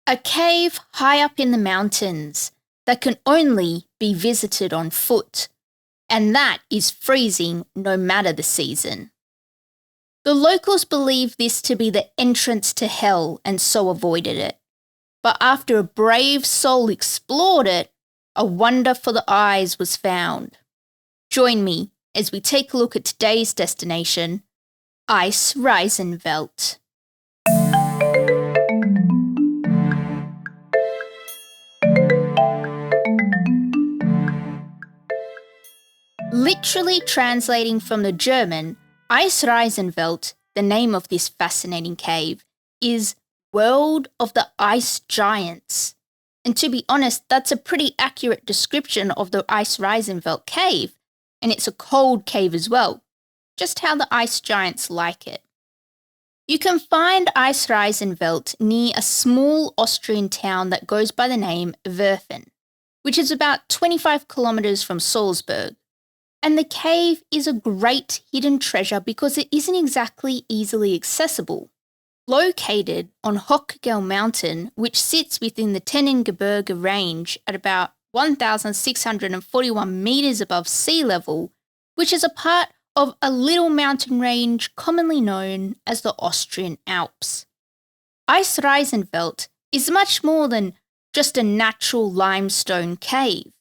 A cave high up in the mountains that can only be visited on foot, and that is freezing no matter the season. The locals believed this to be the entrance to hell and so avoided it. But after a brave soul explored it, a wonder for the eyes was found. Join me as we take a look at today's destination, Eisriesenwelt. Literally translating from the German, Eisriesenwelt, the name of this fascinating cave, is World of the Ice Giants. And to be honest, that's a pretty accurate description of the Eisriesenwelt cave, and it's a cold cave as well, just how the ice giants like it. You can find Eisriesenwelt near a small Austrian town that goes by the name Werfen, which is about 25 kilometers from Salzburg. And the cave is a great hidden treasure because it isn't exactly easily accessible. Located on Hochgel Mountain, which sits within the Tennengebirge range at about 1,641 metres above sea level, which is a part of a little mountain range commonly known as the Austrian Alps. Eisriesenwelt is much more than just a natural limestone cave.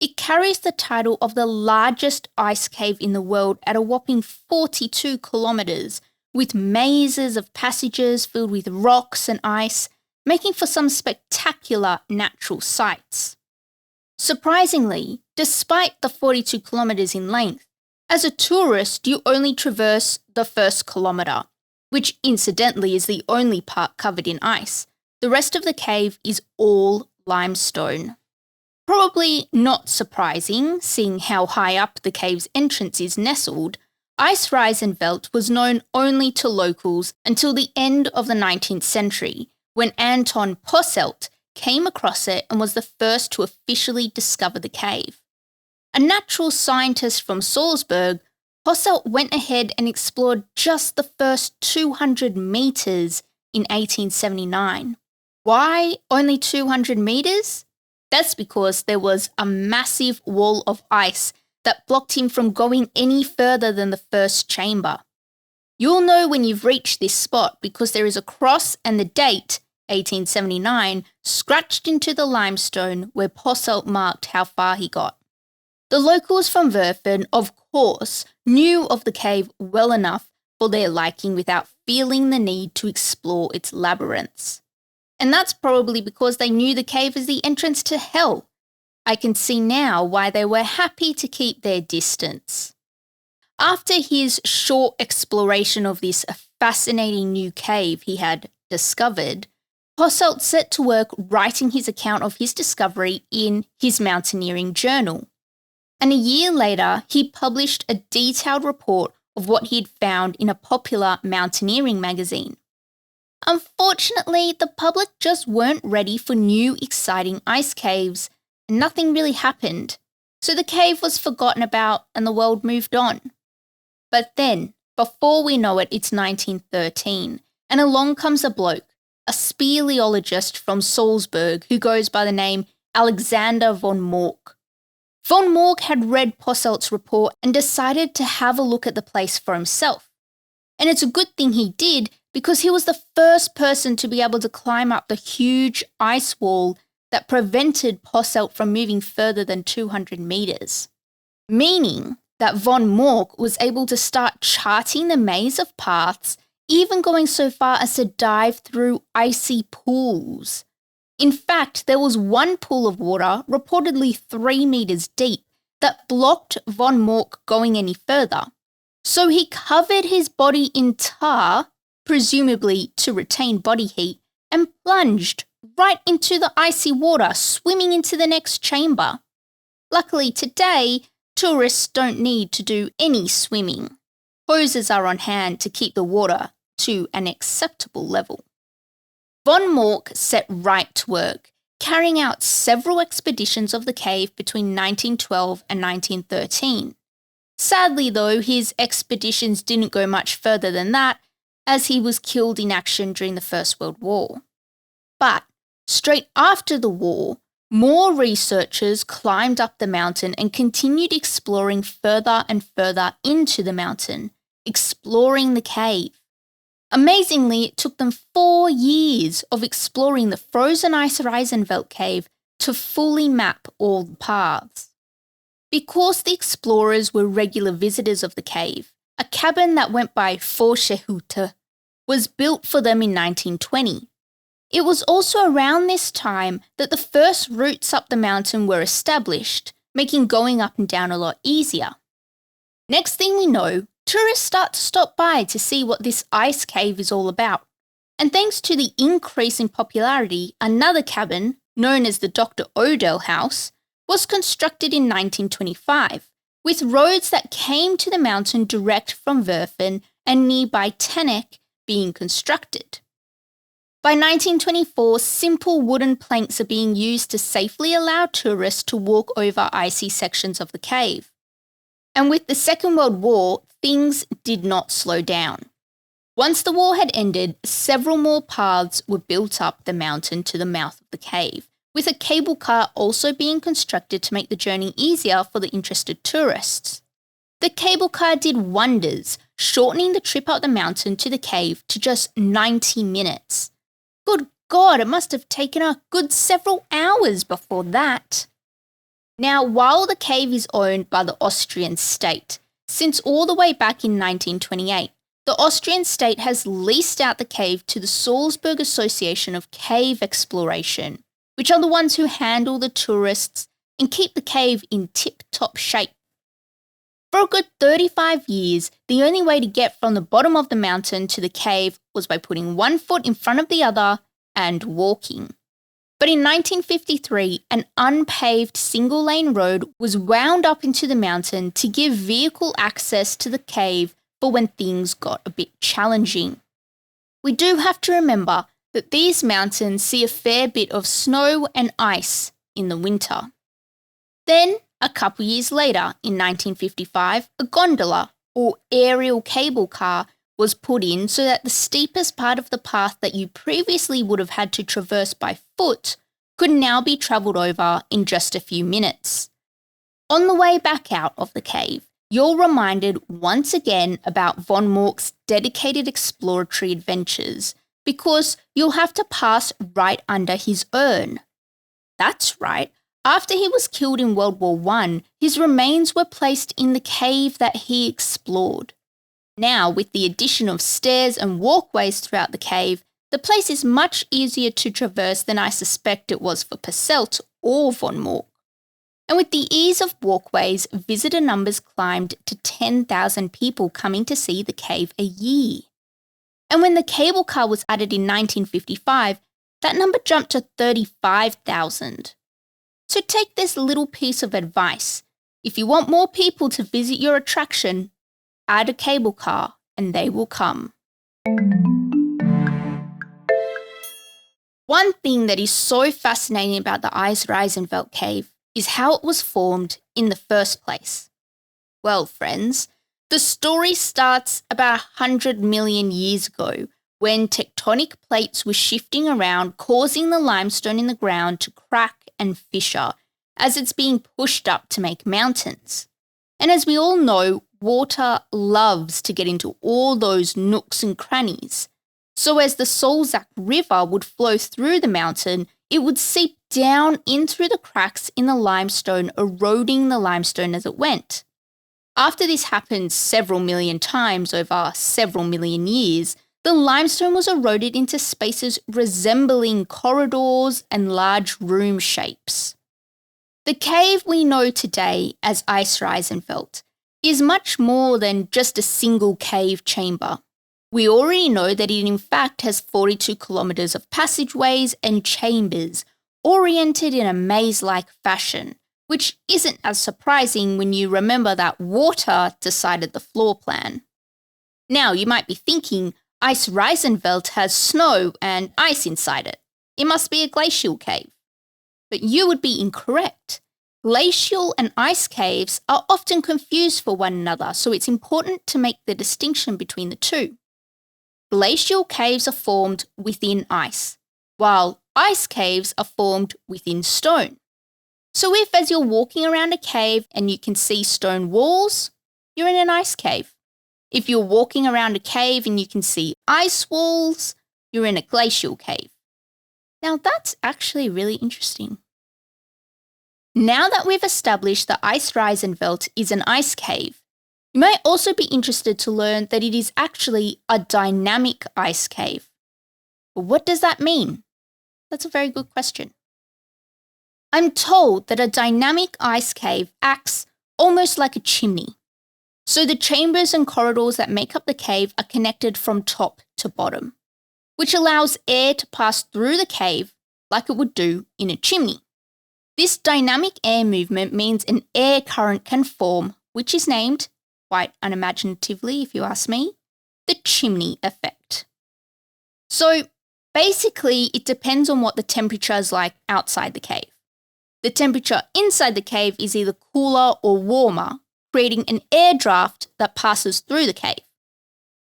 It carries the title of the largest ice cave in the world at a whopping 42 kilometres, with mazes of passages filled with rocks and ice, making for some spectacular natural sights. Surprisingly, despite the 42 kilometres in length, as a tourist you only traverse the first kilometre, which incidentally is the only part covered in ice. The rest of the cave is all limestone. Probably not surprising, seeing how high up the cave's entrance is nestled, Eisriesenwelt was known only to locals until the end of the 19th century, when Anton Posselt came across it and was the first to officially discover the cave. A natural scientist from Salzburg, Posselt went ahead and explored just the first 200 metres in 1879. Why only 200 metres? That's because there was a massive wall of ice that blocked him from going any further than the first chamber. You'll know when you've reached this spot because there is a cross and the date, 1879, scratched into the limestone where Posselt marked how far he got. The locals from Werfen, of course, knew of the cave well enough for their liking without feeling the need to explore its labyrinths. And that's probably because they knew the cave is the entrance to hell. I can see now why they were happy to keep their distance. After his short exploration of this fascinating new cave he had discovered, Posselt set to work writing his account of his discovery in his mountaineering journal. And a year later, he published a detailed report of what he'd found in a popular mountaineering magazine. Unfortunately, the public just weren't ready for new, exciting ice caves, and nothing really happened. So the cave was forgotten about and the world moved on. But then, before we know it, it's 1913, and along comes a bloke, a speleologist from Salzburg who goes by the name Alexander von Mork. Von Mork had read Posselt's report and decided to have a look at the place for himself. And it's a good thing he did, because he was the first person to be able to climb up the huge ice wall that prevented Posselt from moving further than 200 metres. Meaning that von Mork was able to start charting the maze of paths, even going so far as to dive through icy pools. In fact, there was one pool of water, reportedly 3 metres deep, that blocked von Mork going any further. So he covered his body in tar, presumably to retain body heat, and plunged right into the icy water, swimming into the next chamber. Luckily today, tourists don't need to do any swimming. Hoses are on hand to keep the water to an acceptable level. Von Mork set right to work, carrying out several expeditions of the cave between 1912 and 1913. Sadly though, his expeditions didn't go much further than that, as he was killed in action during the First World War. But Straight after the war, more researchers climbed up the mountain and continued exploring further and further into the mountain, exploring the cave. Amazingly, it took them 4 years of exploring the frozen ice Reisenfeld cave to fully map all the paths. Because the explorers were regular visitors of the cave, a cabin that went by Forschehütte was built for them in 1920. It was also around this time that the first routes up the mountain were established, making going up and down a lot easier. Next thing we know, tourists start to stop by to see what this ice cave is all about. And thanks to the increase in popularity, another cabin, known as the Dr. Odell House, was constructed in 1925, with roads that came to the mountain direct from Werfen and nearby Tenneck being constructed. By 1924, simple wooden planks are being used to safely allow tourists to walk over icy sections of the cave. And with the Second World War, things did not slow down. Once the war had ended, several more paths were built up the mountain to the mouth of the cave, with a cable car also being constructed to make the journey easier for the interested tourists. The cable car did wonders, shortening the trip up the mountain to the cave to just 90 minutes. Good God, it must have taken a good several hours before that. Now, while the cave is owned by the Austrian state, since all the way back in 1928, the Austrian state has leased out the cave to the Salzburg Association of Cave Exploration, which are the ones who handle the tourists and keep the cave in tip-top shape. For a good 35 years, the only way to get from the bottom of the mountain to the cave was by putting one foot in front of the other and walking. But in 1953, an unpaved single-lane road was wound up into the mountain to give vehicle access to the cave for when things got a bit challenging. We do have to remember that these mountains see a fair bit of snow and ice in the winter. Then, a couple years later, in 1955, a gondola, or aerial cable car, was put in so that the steepest part of the path that you previously would have had to traverse by foot could now be travelled over in just a few minutes. On the way back out of the cave, you're reminded once again about von Mork's dedicated exploratory adventures, because you'll have to pass right under his urn. That's right. After he was killed in World War I, his remains were placed in the cave that he explored. Now, with the addition of stairs and walkways throughout the cave, the place is much easier to traverse than I suspect it was for Posselt or von Mork. And with the ease of walkways, visitor numbers climbed to 10,000 people coming to see the cave a year. And when the cable car was added in 1955, that number jumped to 35,000. So take this little piece of advice. If you want more people to visit your attraction, add a cable car and they will come. One thing that is so fascinating about the Ice Reisenfeld cave is how it was formed in the first place. Well, friends, the story starts about 100 million years ago when tectonic plates were shifting around, causing the limestone in the ground to crack and fissure as it's being pushed up to make mountains. And as we all know, water loves to get into all those nooks and crannies. So as the Salzach River would flow through the mountain, it would seep down in through the cracks in the limestone, eroding the limestone as it went. After this happened several million times over several million years, the limestone was eroded into spaces resembling corridors and large room shapes. The cave we know today as Ice Reisenfeld is much more than just a single cave chamber. We already know that it in fact has 42 kilometres of passageways and chambers, oriented in a maze-like fashion, which isn't as surprising when you remember that water decided the floor plan. Now, you might be thinking, Ice Reisenfeld has snow and ice inside it. It must be a glacial cave. But you would be incorrect. Glacial and ice caves are often confused for one another, so it's important to make the distinction between the two. Glacial caves are formed within ice, while ice caves are formed within stone. So if as you're walking around a cave and you can see stone walls, you're in an ice cave. If you're walking around a cave and you can see ice walls, you're in a glacial cave. Now that's actually really interesting. Now that we've established that Eisriesenwelt is an ice cave, you might also be interested to learn that it is actually a dynamic ice cave. But what does that mean? That's a very good question. I'm told that a dynamic ice cave acts almost like a chimney. So the chambers and corridors that make up the cave are connected from top to bottom, which allows air to pass through the cave like it would do in a chimney. This dynamic air movement means an air current can form, which is named, quite unimaginatively if you ask me, the chimney effect. So basically, it depends on what the temperature is like outside the cave. The temperature inside the cave is either cooler or warmer, creating an air draft that passes through the cave.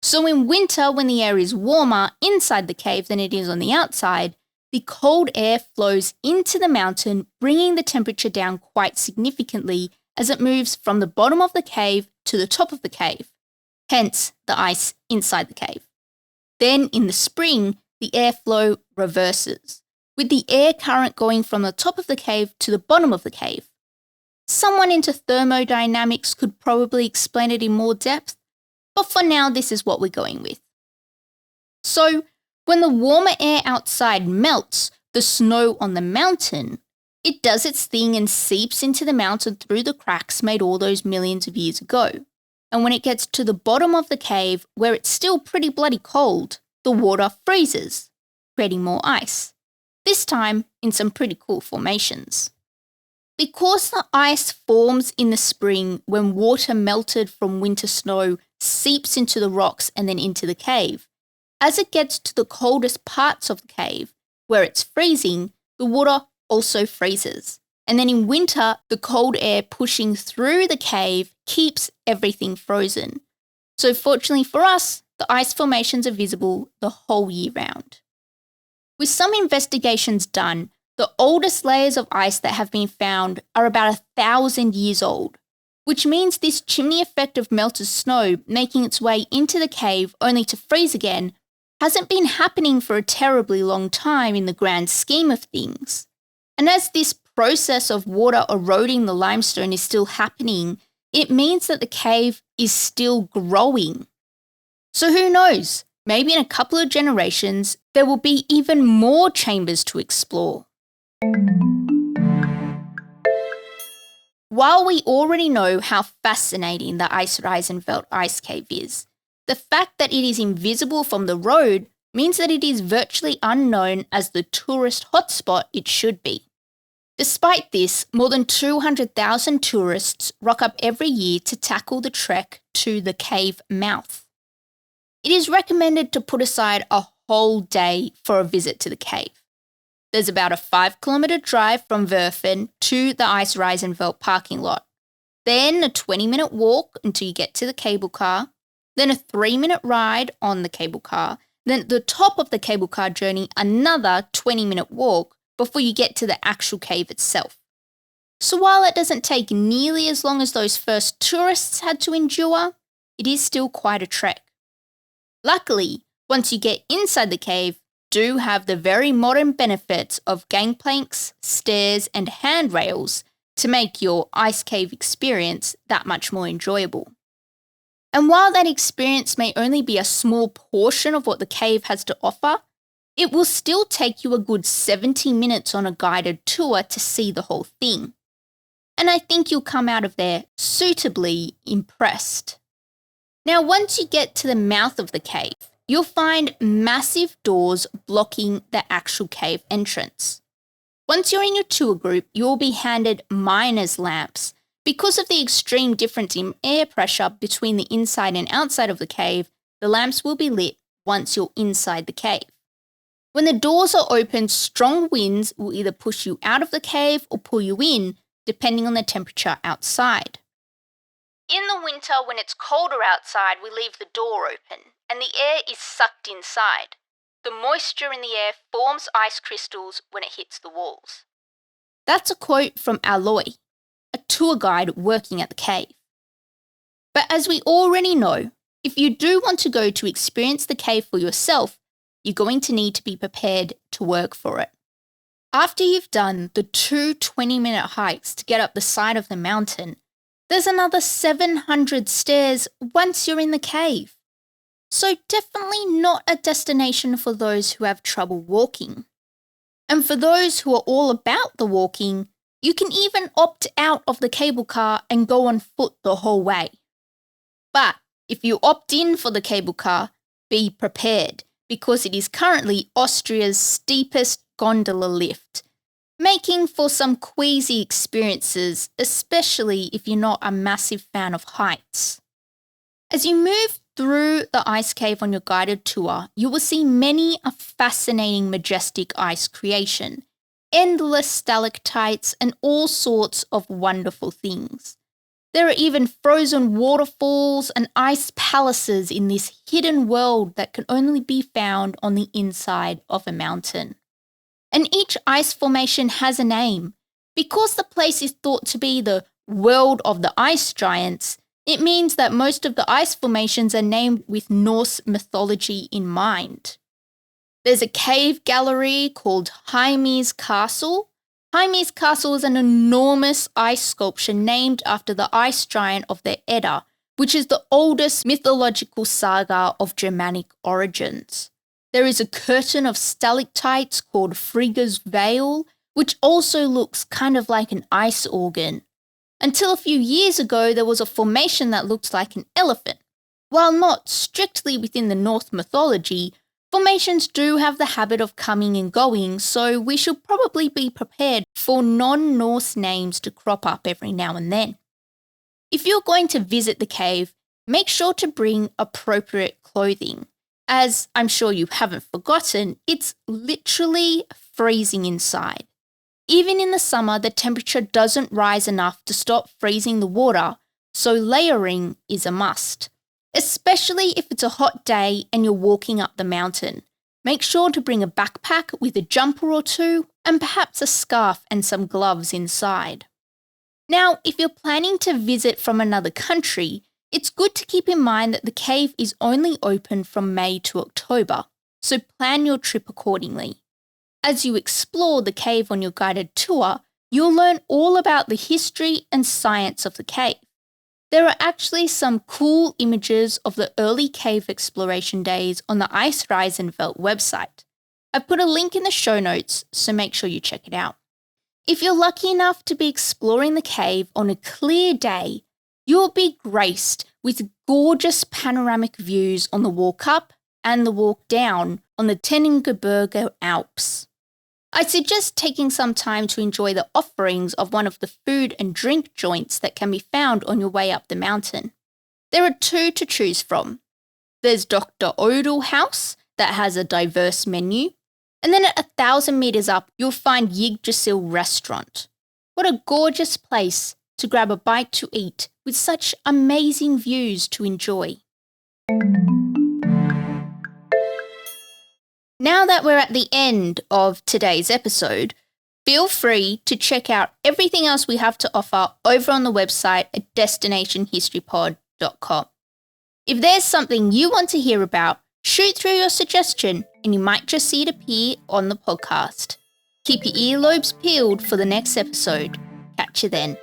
So in winter, when the air is warmer inside the cave than it is on the outside, the cold air flows into the mountain, bringing the temperature down quite significantly as it moves from the bottom of the cave to the top of the cave, hence the ice inside the cave. Then in the spring, the airflow reverses, with the air current going from the top of the cave to the bottom of the cave. Someone into thermodynamics could probably explain it in more depth, but for now, this is what we're going with. So, when the warmer air outside melts the snow on the mountain, it does its thing and seeps into the mountain through the cracks made all those millions of years ago. And when it gets to the bottom of the cave, where it's still pretty bloody cold, the water freezes, creating more ice. This time in some pretty cool formations. Because the ice forms in the spring when water melted from winter snow seeps into the rocks and then into the cave, as it gets to the coldest parts of the cave, where it's freezing, the water also freezes. And then in winter, the cold air pushing through the cave keeps everything frozen. So fortunately for us, the ice formations are visible the whole year round. With some investigations done, the oldest layers of ice that have been found are about 1,000 years old, which means this chimney effect of melted snow making its way into the cave only to freeze again hasn't been happening for a terribly long time in the grand scheme of things. And as this process of water eroding the limestone is still happening, it means that the cave is still growing. So who knows? Maybe in a couple of generations, there will be even more chambers to explore. While we already know how fascinating the Eisriesenwelt ice cave is, the fact that it is invisible from the road means that it is virtually unknown as the tourist hotspot it should be. Despite this, more than 200,000 tourists rock up every year to tackle the trek to the cave mouth. It is recommended to put aside a whole day for a visit to the cave. There's about a 5-kilometre drive from Werfen to the Eisriesenwelt parking lot, then a 20-minute walk until you get to the cable car, then a 3-minute ride on the cable car, then at the top of the cable car journey, another 20-minute walk before you get to the actual cave itself. So while it doesn't take nearly as long as those first tourists had to endure, it is still quite a trek. Luckily, once you get inside the cave, do have the very modern benefits of gangplanks, stairs, and handrails to make your ice cave experience that much more enjoyable. And while that experience may only be a small portion of what the cave has to offer, it will still take you a good 70 minutes on a guided tour to see the whole thing. And I think you'll come out of there suitably impressed. Now, once you get to the mouth of the cave, you'll find massive doors blocking the actual cave entrance. Once you're in your tour group, you'll be handed miner's lamps. Because of the extreme difference in air pressure between the inside and outside of the cave, the lamps will be lit once you're inside the cave. When the doors are open, strong winds will either push you out of the cave or pull you in, depending on the temperature outside. In the winter, when it's colder outside, we leave the door open and the air is sucked inside. The moisture in the air forms ice crystals when it hits the walls. That's a quote from Aloy, a tour guide working at the cave. But as we already know, if you do want to go to experience the cave for yourself, you're going to need to be prepared to work for it. After you've done the 2 20-minute hikes to get up the side of the mountain, there's another 700 stairs once you're in the cave. So definitely not a destination for those who have trouble walking. And for those who are all about the walking, you can even opt out of the cable car and go on foot the whole way. But if you opt in for the cable car, be prepared, because it is currently Austria's steepest gondola lift, making for some queasy experiences, especially if you're not a massive fan of heights. As you move through the ice cave on your guided tour, you will see many a fascinating, majestic ice creation, endless stalactites, and all sorts of wonderful things. There are even frozen waterfalls and ice palaces in this hidden world that can only be found on the inside of a mountain. And each ice formation has a name. Because the place is thought to be the world of the ice giants, it means that most of the ice formations are named with Norse mythology in mind. There's a cave gallery called Heime's Castle. Heime's Castle is an enormous ice sculpture named after the ice giant of the Edda, which is the oldest mythological saga of Germanic origins. There is a curtain of stalactites called Frigga's Veil, which also looks kind of like an ice organ. Until a few years ago, there was a formation that looked like an elephant. While not strictly within the Norse mythology, formations do have the habit of coming and going, so we should probably be prepared for non-Norse names to crop up every now and then. If you're going to visit the cave, make sure to bring appropriate clothing. As I'm sure you haven't forgotten, it's literally freezing inside. Even in the summer, the temperature doesn't rise enough to stop freezing the water, so layering is a must. Especially if it's a hot day and you're walking up the mountain. Make sure to bring a backpack with a jumper or two and perhaps a scarf and some gloves inside. Now, if you're planning to visit from another country, it's good to keep in mind that the cave is only open from May to October, so plan your trip accordingly. As you explore the cave on your guided tour, you'll learn all about the history and science of the cave. There are actually some cool images of the early cave exploration days on the Eisreisenwelt website. I've put a link in the show notes, so make sure you check it out. If you're lucky enough to be exploring the cave on a clear day, you'll be graced with gorgeous panoramic views on the walk up and the walk down on the Tennengebirge Alps. I suggest taking some time to enjoy the offerings of one of the food and drink joints that can be found on your way up the mountain. There are 2 to choose from. There's Dr. Odell House that has a diverse menu, and then at 1,000 meters up, you'll find Yggdrasil Restaurant. What a gorgeous place to grab a bite to eat with such amazing views to enjoy. Now that we're at the end of today's episode, feel free to check out everything else we have to offer over on the website at destinationhistorypod.com. If there's something you want to hear about, shoot through your suggestion and you might just see it appear on the podcast. Keep your earlobes peeled for the next episode. Catch you then.